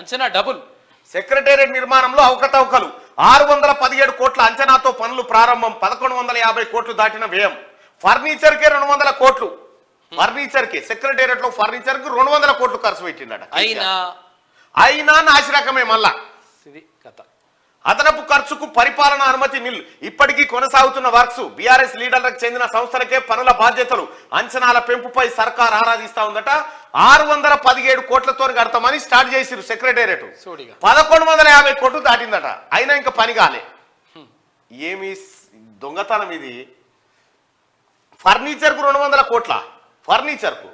అంచనా double. Secretariat నిర్మాణంలో అవకతవకలు 617 కోట్ల అంచనాతో పనులు ప్రారంభం 1150 కోట్లు దాటిన వ్యయం. ఫర్నిచర్కే 200 కోట్లు. ఫర్నిచర్కి సెక్రటేరియట్ లో ఫర్నిచర్ కు 200 కోట్లు ఖర్చు పెట్టిండట. అయినా నాశరకమే మళ్ళా ఇది కథ. అదనపు ఖర్చుకు పరిపాలన అనుమతి నిల్. ఇప్పటికీ కొనసాగుతున్న వర్క్స్. బీఆర్ఎస్ లీడర్లకు చెందిన సంస్థలకే పనుల బాధ్యతలు. అంచనాల పెంపుపై సర్కార్ ఆరాధిస్తా ఉందట. 617 కోట్లతో కడతామని స్టార్ట్ చేసిరు సెక్రటేరియట్. 1150 కోట్లు దాటిందట. అయినా ఇంకా పని కాలే. ఏమి దొంగతనం ఇది. ఫర్నిచర్ కు 200 కోట్ల. ఫర్నిచర్ కు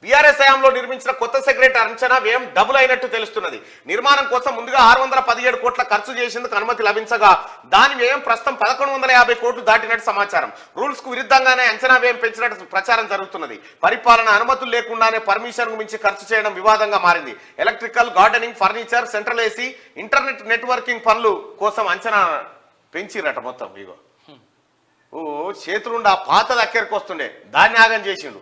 బీఆర్ఎస్ హయాంలో నిర్మించిన కొత్త సెక్రటరీ అంచనా వ్యయం డబుల్ అయినట్టు తెలుస్తున్నది. నిర్మాణం కోసం ముందుగా 617 కోట్ల ఖర్చు చేసేందుకు అనుమతి లభించగా దాని వ్యయం ప్రస్తుతం 1150 కోట్లు దాటినట్టు సమాచారం. రూల్స్ కు విరుద్ధంగానే అంచనా వ్యయం పెంచినట్టు ప్రచారం జరుగుతున్నది. పరిపాలన అనుమతులు లేకుండానే పర్మిషన్ మించి ఖర్చు చేయడం వివాదంగా మారింది. Electrical, gardening, furniture, central AC, internet networking పనులు కోసం అంచనా పెంచిరట మొత్తం. ఇగో చేతులుండి ఆ పాత దగ్గరికి వస్తుండే దాన్ని ఆగం చేసిండు.